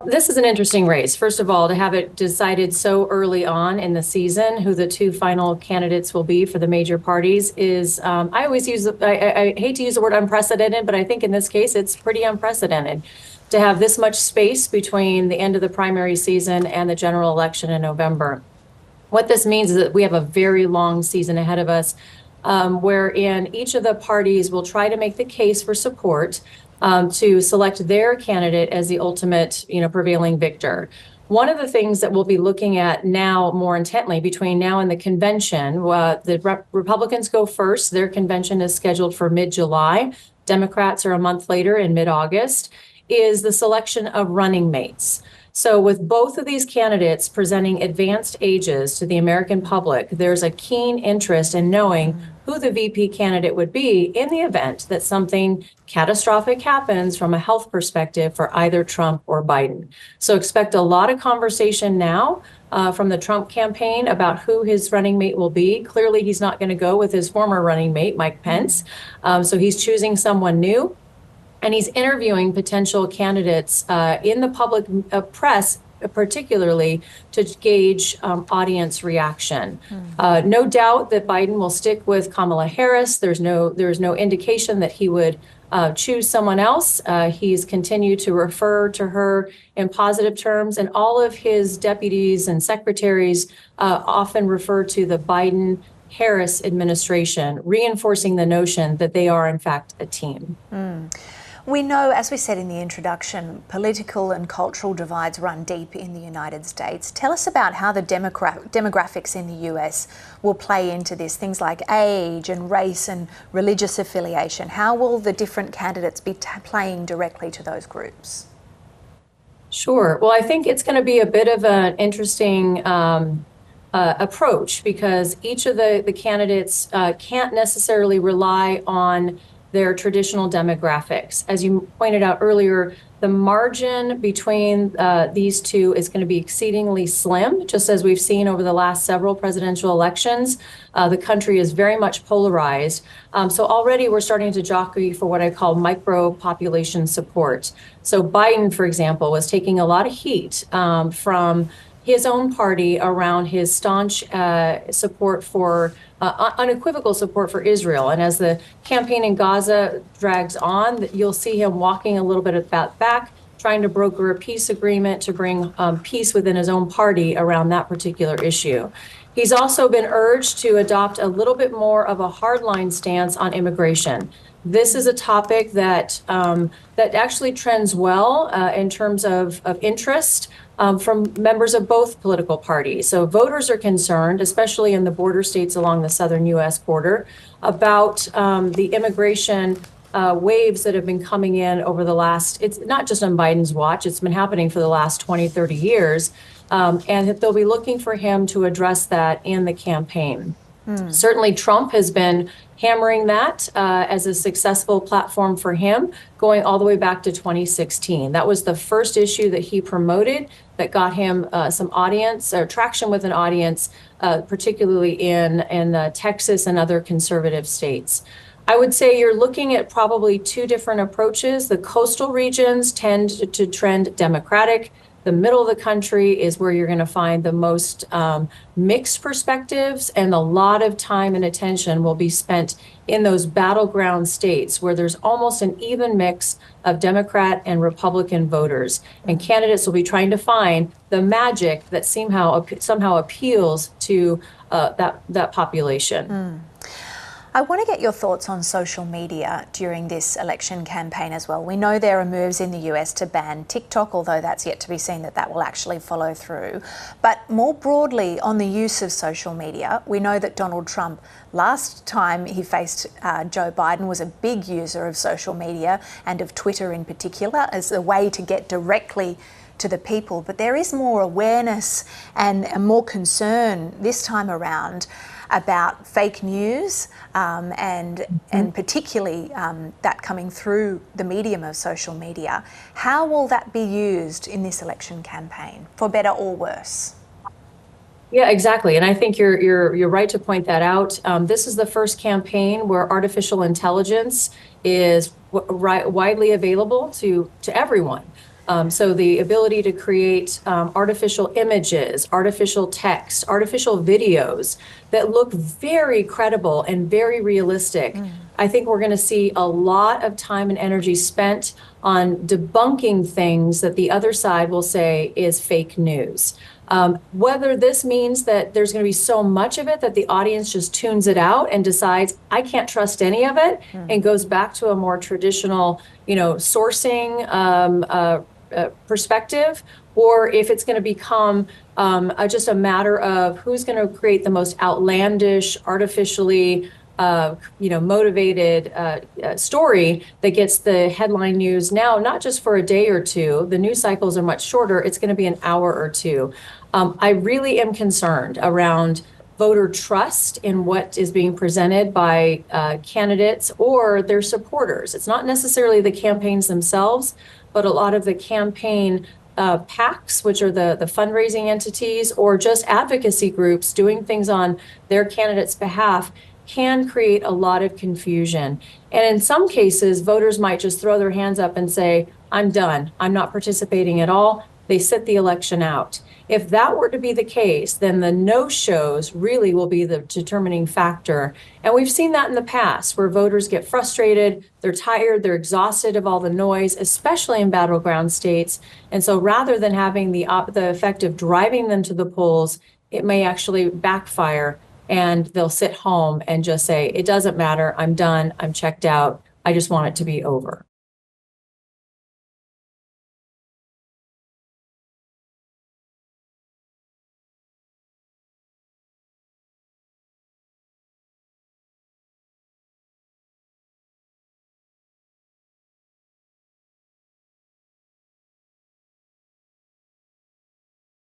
This is an interesting race. First of all, to have it decided so early on in the season who the two final candidates will be for the major parties is, I always use, I hate to use the word unprecedented, but I think in this case, it's pretty unprecedented to have this much space between the end of the primary season and the general election in November. What this means is that we have a very long season ahead of us, wherein each of the parties will try to make the case for support to select their candidate as the ultimate, prevailing victor. One of the things that we'll be looking at now more intently between now and the convention, the Republicans go first. Their convention is scheduled for mid-July. Democrats are a month later in mid-August, is the selection of running mates. So with both of these candidates presenting advanced ages to the American public, there's a keen interest in knowing who the VP candidate would be in the event that something catastrophic happens from a health perspective for either Trump or Biden. So expect a lot of conversation now from the Trump campaign about who his running mate will be. Clearly, he's not going to go with his former running mate, Mike Pence. So he's choosing someone new. And he's interviewing potential candidates in the public press, particularly to gauge audience reaction. No doubt that Biden will stick with Kamala Harris. There's no indication that he would choose someone else. He's continued to refer to her in positive terms, and all of his deputies and secretaries often refer to the Biden-Harris administration, reinforcing the notion that they are, in fact, a team. We know, as we said in the introduction, political and cultural divides run deep in the United States. Tell us about how the demographics in the US will play into this, things like age and race and religious affiliation. How will the different candidates be playing directly to those groups? Sure. Well, I think it's going to be a bit of an interesting approach because each of the candidates can't necessarily rely on their traditional demographics. As you pointed out earlier, the margin between these two is going to be exceedingly slim, just as we've seen over the last several presidential elections. The country is very much polarized. So already we're starting to jockey for what I call micro population support. So Biden, for example, was taking a lot of heat from his own party around his staunch support for unequivocal support for Israel. And as the campaign in Gaza drags on, you'll see him walking a little bit of that back, trying to broker a peace agreement to bring peace within his own party around that particular issue. He's also been urged to adopt a little bit more of a hardline stance on immigration. This is a topic that actually trends well in terms of interest from members of both political parties. So voters are concerned, especially in the border states along the southern U.S. border, about the immigration waves that have been coming in over the last, it's not just on Biden's watch, it's been happening for the last 20, 30 years. And they'll be looking for him to address that in the campaign. Certainly Trump has been hammering that as a successful platform for him, going all the way back to 2016. That was the first issue that he promoted that got him some audience or traction with an audience, particularly in Texas and other conservative states. I would say you're looking at probably two different approaches. The coastal regions tend to trend Democratic. The middle of the country is where you're going to find the most mixed perspectives, and a lot of time and attention will be spent in those battleground states where there's almost an even mix of Democrat and Republican voters. And candidates will be trying to find the magic that somehow appeals to that population. I want to get your thoughts on social media during this election campaign as well. We know there are moves in the US to ban TikTok, although that's yet to be seen that will actually follow through. But more broadly on the use of social media, we know that Donald Trump, last time he faced Joe Biden, was a big user of social media and of Twitter in particular as a way to get directly to the people. But there is more awareness and more concern this time around about fake news and particularly that coming through the medium of social media. How will that be used in this election campaign, for better or worse? Yeah, exactly. And I think you're right to point that out. This is the first campaign where artificial intelligence is widely available to everyone. So the ability to create artificial images, artificial text, artificial videos that look very credible and very realistic. I think we're going to see a lot of time and energy spent on debunking things that the other side will say is fake news. Whether this means that there's going to be so much of it that the audience just tunes it out and decides, I can't trust any of it, and goes back to a more traditional, sourcing perspective, or if it's going to become just a matter of who's going to create the most outlandish, artificially motivated story that gets the headline news now, not just for a day or two. The news cycles are much shorter. It's going to be an hour or two. I really am concerned around voter trust in what is being presented by candidates or their supporters. It's not necessarily the campaigns themselves, but a lot of the campaign PACs, which are the fundraising entities, or just advocacy groups doing things on their candidates' behalf, can create a lot of confusion. And in some cases, voters might just throw their hands up and say, I'm done. I'm not participating at all. They sit the election out. If that were to be the case, then the no-shows really will be the determining factor. And we've seen that in the past where voters get frustrated, they're tired, they're exhausted of all the noise, especially in battleground states. And so rather than having the effect of driving them to the polls, it may actually backfire and they'll sit home and just say, it doesn't matter, I'm done, I'm checked out, I just want it to be over.